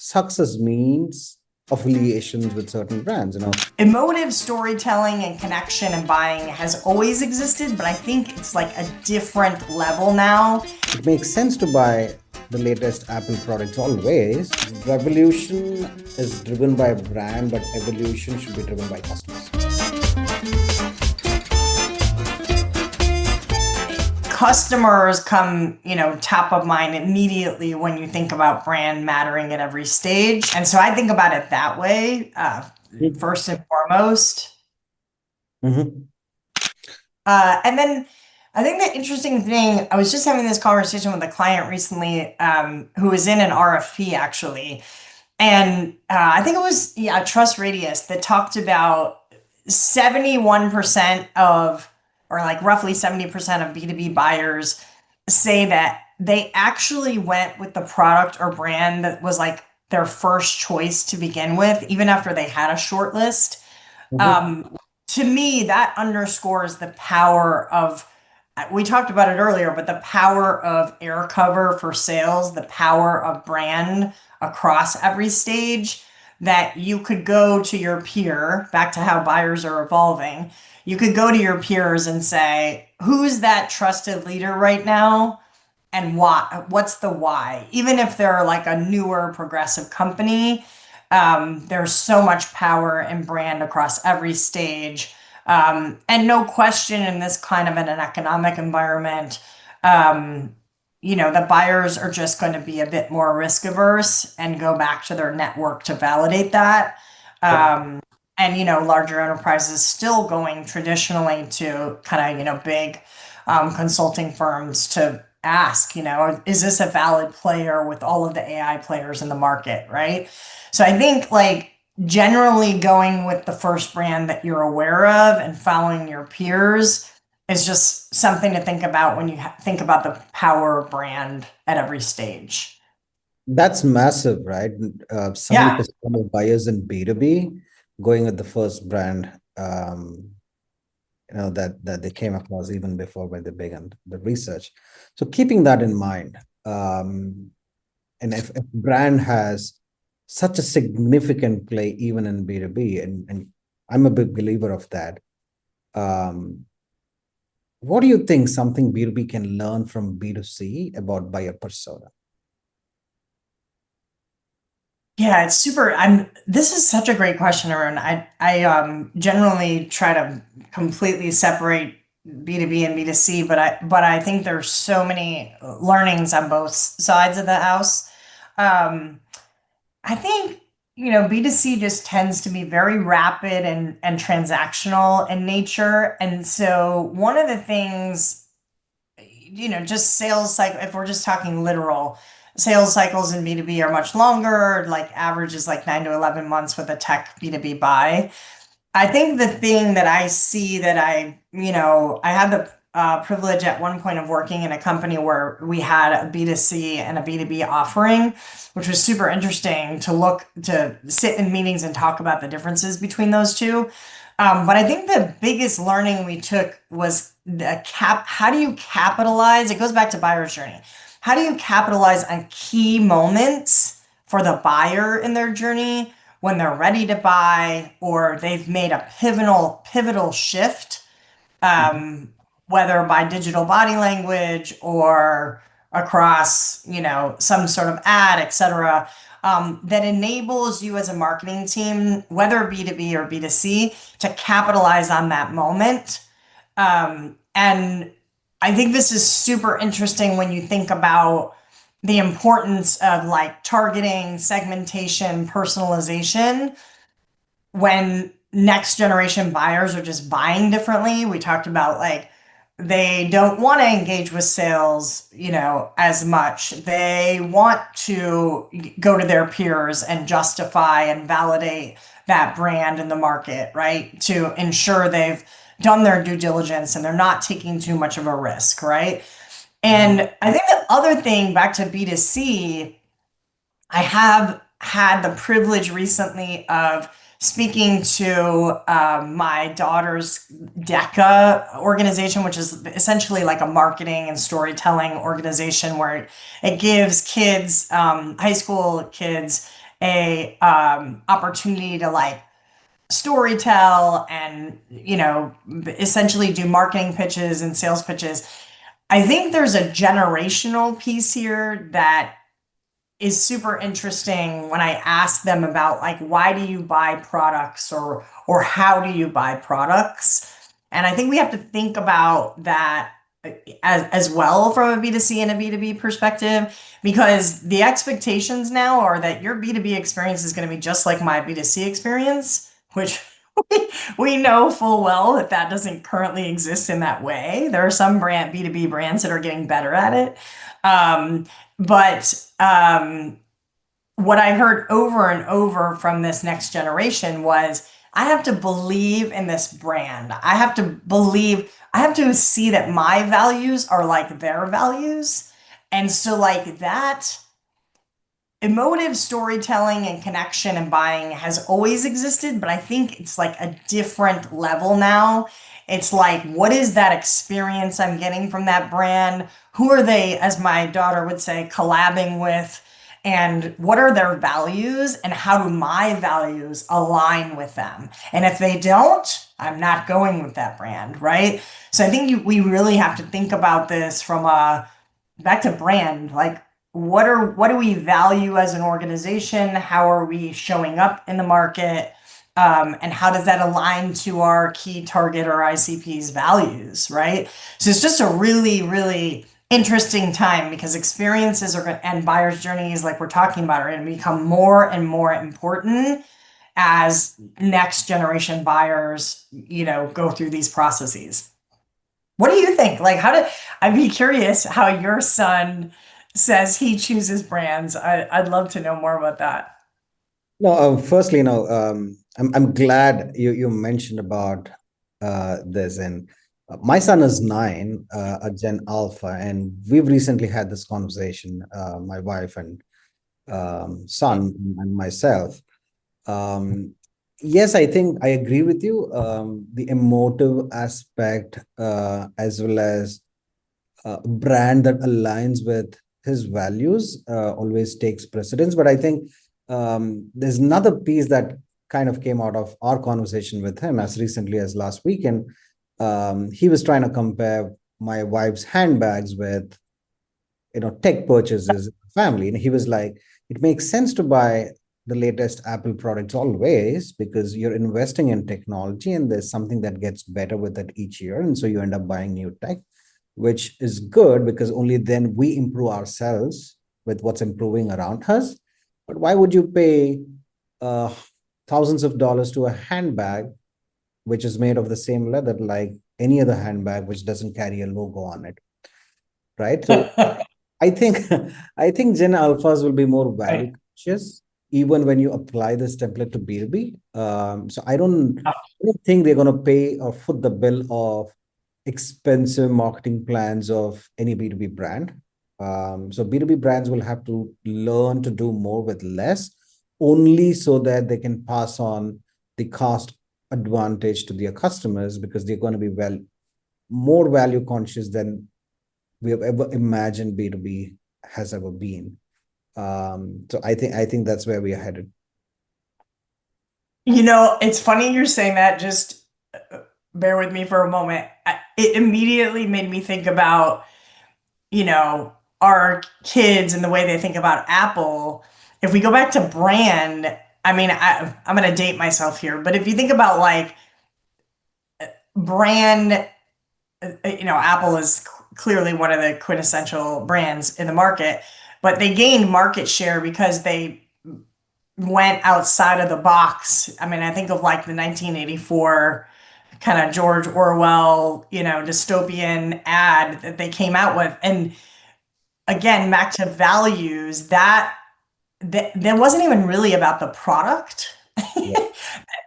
success means affiliations with certain brands, Emotive storytelling and connection and buying has always existed, but I think it's like a different level now. It makes sense to buy the latest Apple products always. Revolution is driven by a brand, but evolution should be driven by customers. Customers come, top of mind immediately when you think about brand mattering at every stage. And so I think about it that way, first and foremost. Mm-hmm. And then I think the interesting thing, I was just having this conversation with a client recently who was in an RFP actually. And I think it was Trust Radius that talked about 71% of, or like roughly 70% of B2B buyers say that they actually went with the product or brand that was like their first choice to begin with, even after they had a short list. Mm-hmm. To me, that underscores the power of, we talked about it earlier, but the power of air cover for sales, the power of brand across every stage, that you could go to your peer, back to how buyers are evolving, you could go to your peers and say, who's that trusted leader right now and why? What's the why? Even if they're like a newer progressive company, there's so much power in brand across every stage. And no question in this kind of an economic environment, the buyers are just going to be a bit more risk averse and go back to their network to validate that. And, larger enterprises still going traditionally to kind of, big consulting firms to ask, is this a valid player with all of the AI players in the market, right? So I think like generally going with the first brand that you're aware of and following your peers is just something to think about when you think about the power of brand at every stage. That's massive, right? 70% of buyers in B2B going with the first brand, that they came across even before when they began the research. So keeping that in mind, and if brand has such a significant play even in B2B, and I'm a big believer of that, what do you think something B2B can learn from B2C about buyer persona? Yeah, it's super. This is such a great question, Arun. I generally try to completely separate B2B and B2C, but I think there's so many learnings on both sides of the house. I think, B2C just tends to be very rapid and transactional in nature. And so one of the things, just sales cycle, if we're just talking literal, sales cycles in B2B are much longer, like average is like 9 to 11 months with a tech B2B buy. I think the thing that I see that I had the privilege at one point of working in a company where we had a B2C and a B2B offering, which was super interesting to sit in meetings and talk about the differences between those two. But I think the biggest learning we took was how do you capitalize? It goes back to buyer's journey. How do you capitalize on key moments for the buyer in their journey when they're ready to buy or they've made a pivotal shift, whether by digital body language or across, some sort of ad, et cetera, that enables you as a marketing team, whether B2B or B2C, to capitalize on that moment. And I think this is super interesting when you think about the importance of like targeting, segmentation, personalization when next generation buyers are just buying differently. We talked about like they don't want to engage with sales, as much. They want to go to their peers and justify and validate that brand in the market, right? To ensure they've done their due diligence and they're not taking too much of a risk, right? And I think the other thing, back to B2C, I have had the privilege recently of speaking to my daughter's 𝗀𝗃 organization, which is essentially like a marketing and storytelling organization where it gives kids, high school kids, a opportunity to like story tell and, you know, essentially do marketing pitches and sales pitches. I think there's a generational piece here that is super interesting when I ask them about like, why do you buy products or how do you buy products? And I think we have to think about that as well from a B2C and a B2B perspective, because the expectations now are that your B2B experience is going to be just like my B2C experience, which we know full well that that doesn't currently exist in that way. There are some B2B brands that are getting better at it. But what I heard over and over from this next generation was, I have to believe in this brand. I have to see that my values are like their values. And so like that emotive storytelling and connection and buying has always existed, but I think it's like a different level now. It's like, what is that experience I'm getting from that brand? Who are they, as my daughter would say, collabing with? And what are their values? And how do my values align with them? And if they don't, I'm not going with that brand, right? So I think we really have to think about this from back to brand, like what do we value as an organization? How are we showing up in the market? And how does that align to our key target or ICP's values, right? So it's just a really, really interesting time, because experiences and buyer's journeys, like we're talking about, are going to become more and more important as next generation buyers, you know, go through these processes. What do you think? Like, I'd be curious how your son says he chooses brands. I'd love to know more about that. No, firstly, I'm glad you mentioned about this. And my son is 9, a Gen Alpha, and we've recently had this conversation, my wife and son and myself. Yes, I think I agree with you. The emotive aspect, as well as a brand that aligns with his values, always takes precedence. But I think there's another piece that kind of came out of our conversation with him as recently as last weekend. He was trying to compare my wife's handbags with, tech purchases in the family. And he was like, it makes sense to buy the latest Apple products always, because you're investing in technology and there's something that gets better with it each year. And so you end up buying new tech, which is good because only then we improve ourselves with what's improving around us. But why would you pay thousands of dollars to a handbag which is made of the same leather like any other handbag which doesn't carry a logo on it, right? So I think Gen Alphas will be more value conscious even when you apply this template to B2B. So I don't think they're going to pay or foot the bill of expensive marketing plans of any B2B brand. So B2B brands will have to learn to do more with less, only so that they can pass on the cost advantage to their customers, because they're going to be more value conscious than we have ever imagined B2B has ever been. So I think that's where we are headed. It's funny you're saying that. Just bear with me for a moment. It immediately made me think about, our kids and the way they think about Apple. If we go back to brand, I mean, I'm going to date myself here, but if you think about like brand, Apple is clearly one of the quintessential brands in the market, but they gained market share because they went outside of the box. I mean, I think of like the 1984 kind of George Orwell, dystopian ad that they came out with. And again, back to values, that wasn't even really about the product. Yeah. The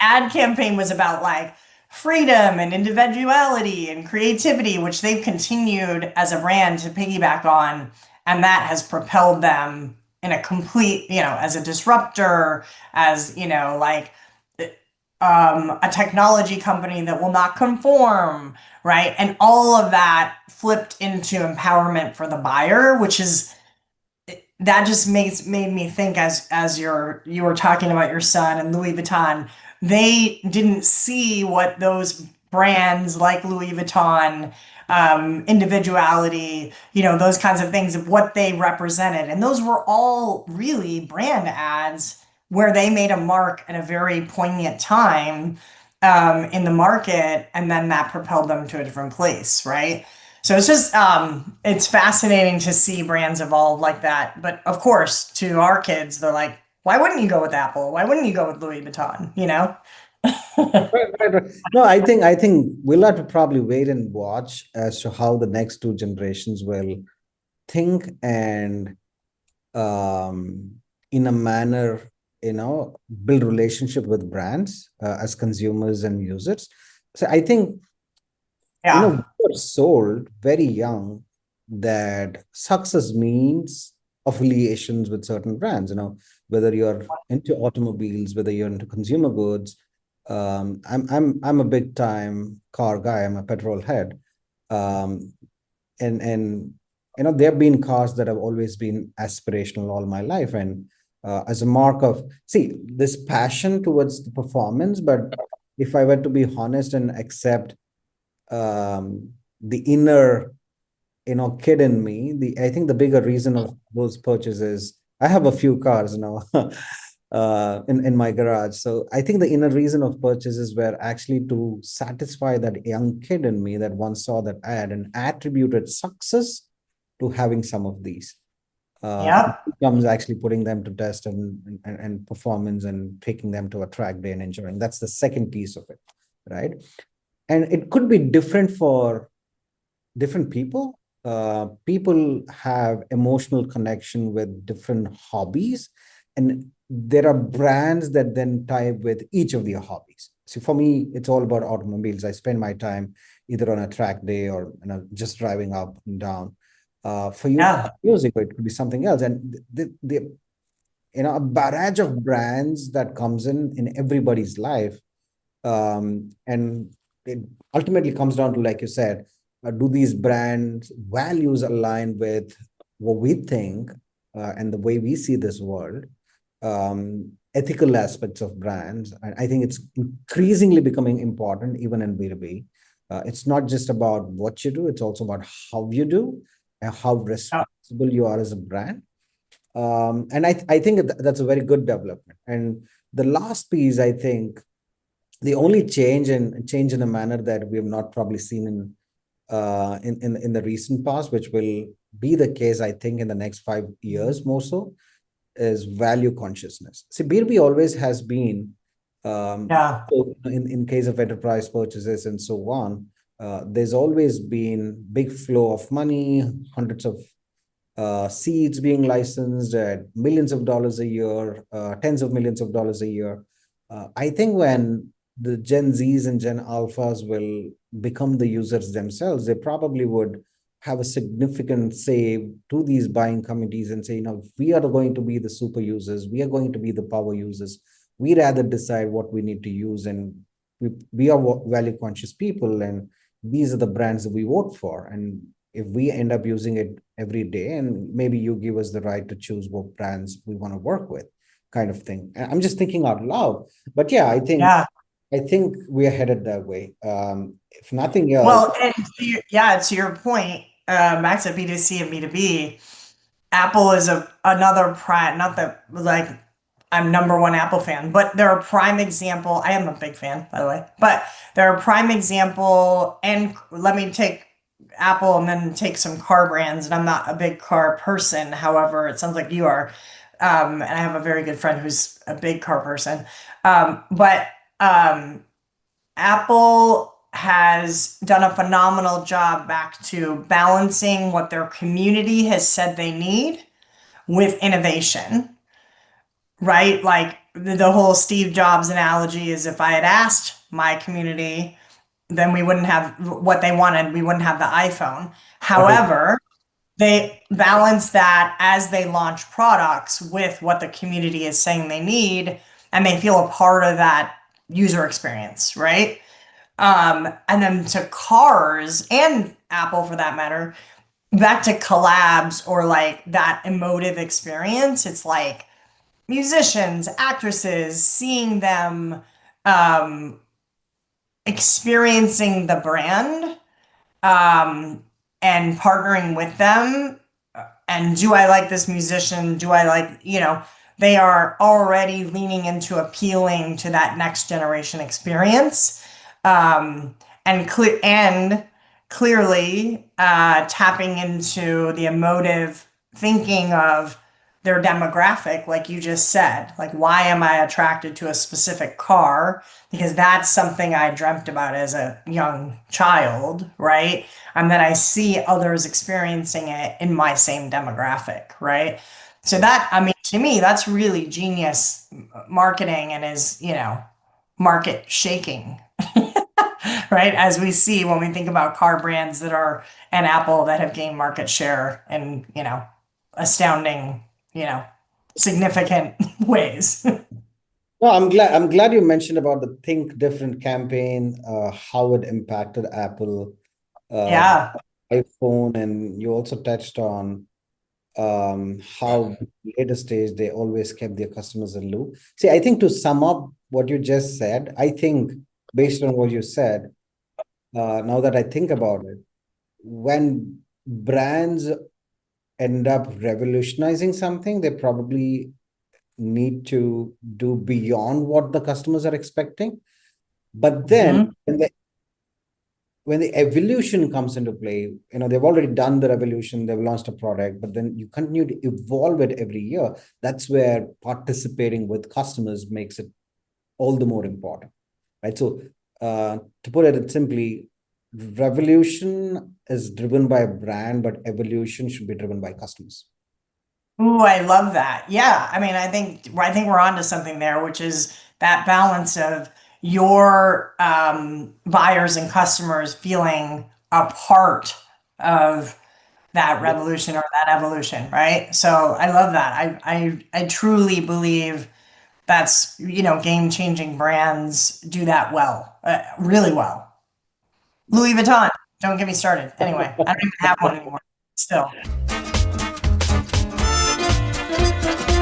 ad campaign was about like freedom and individuality and creativity, which they've continued as a brand to piggyback on. And that has propelled them in a complete, as a disruptor, as, a technology company that will not conform, right? And all of that flipped into empowerment for the buyer, which is that just made me think as you were talking about your son and Louis Vuitton, they didn't see what those brands like Louis Vuitton, individuality, those kinds of things of what they represented. And those were all really brand ads where they made a mark at a very poignant time in the market, and then that propelled them to a different place, right? So it's just it's fascinating to see brands evolve like that. But of course, to our kids, they're like, why wouldn't you go with Apple? Why wouldn't you go with Louis Vuitton? Right. No, I think we'll have to probably wait and watch as to how the next two generations will think and in a manner, build relationship with brands as consumers and users. So I think, Yeah. we were sold very young that success means affiliations with certain brands, whether you're into automobiles, whether you're into consumer goods. I'm a big time car guy. I'm a petrol head. And there have been cars that have always been aspirational all my life. And as a mark of, this passion towards the performance, but if I were to be honest and accept the inner, kid in me, I think the bigger reason of those purchases, I have a few cars now in my garage. So I think the inner reason of purchases were actually to satisfy that young kid in me that once saw that ad and attributed success to having some of these. Yeah. Comes actually putting them to test and performance and taking them to a track day and enjoying. That's the second piece of it, right? And it could be different for different people. People have emotional connection with different hobbies, and there are brands that then tie with each of their hobbies. So for me, it's all about automobiles. I spend my time either on a track day or just driving up and down. For you, Yeah. music, it could be something else. And a barrage of brands that comes in everybody's life. And it ultimately comes down to, like you said, do these brands values align with what we think and the way we see this world? Ethical aspects of brands. I think it's increasingly becoming important even in B2B. It's not just about what you do, it's also about how you do and how responsible you are as a brand. And I think that's a very good development. And the last piece, I think, the only change in a manner that we have not probably seen in the recent past, which will be the case, I think, in the next 5 years more so, is value consciousness. See, B2B always has been, in case of enterprise purchases and so on, there's always been big flow of money, hundreds of seeds being licensed at millions of dollars a year, tens of millions of dollars a year. I think when the Gen Zs and Gen Alphas will become the users themselves, they probably would have a significant say to these buying committees and say, we are going to be the super users, we are going to be the power users. We rather decide what we need to use, and we are value conscious people, and these are the brands that we vote for. And if we end up using it every day, and maybe you give us the right to choose what brands we want to work with, kind of thing. And I'm just thinking out loud, but yeah, I think we are headed that way. If nothing else. Well, and to your point, Max, at B2C and B2B, Apple is another prime, not that like I'm #1 Apple fan, but they're a prime example. I am a big fan, by the way, but they're a prime example. And let me take Apple and then take some car brands. And I'm not a big car person. However, it sounds like you are. And I have a very good friend who's a big car person. But Apple has done a phenomenal job back to balancing what their community has said they need with innovation, right? Like the whole Steve Jobs analogy is, if I had asked my community, then we wouldn't have what they wanted. We wouldn't have the iPhone. However, they balance that as they launch products with what the community is saying they need, and they feel a part of that user experience, right? And then to cars and Apple for that matter, back to collabs or like that emotive experience, it's like musicians, actresses, seeing them experiencing the brand and partnering with them. And do I like this musician? Do I like, they are already leaning into appealing to that next generation experience. And clearly tapping into the emotive thinking of their demographic, like you just said. Like, why am I attracted to a specific car? Because that's something I dreamt about as a young child, right? And then I see others experiencing it in my same demographic, right? So that, I mean, to me, that's really genius marketing and is, market shaking. Right? As we see when we think about car brands that are and Apple that have gained market share in, astounding, significant ways. No, I'm glad you mentioned about the Think Different campaign, how it impacted Apple, Yeah. iPhone, and you also touched on how later stage they always kept their customers in loop. See, I think to sum up what you just said, I think based on what you said, now that I think about it, when brands end up revolutionizing something, they probably need to do beyond what the customers are expecting. But then when the evolution comes into play, they've already done the revolution, they've launched a product, but then you continue to evolve it every year. That's where participating with customers makes it all the more important, right? So to put it simply, revolution is driven by a brand, but evolution should be driven by customers. Ooh, I love that. Yeah. I mean, I think we're onto something there, which is that balance of your buyers and customers feeling a part of that revolution or that evolution, right? So I love that. I truly believe that's, game-changing brands do that well, really well. Louis Vuitton, don't get me started. Anyway, I don't even have one anymore. Still.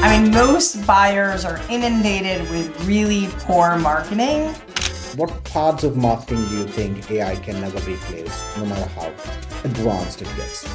I mean, most buyers are inundated with really poor marketing. What parts of marketing do you think AI can never replace, no matter how advanced it gets?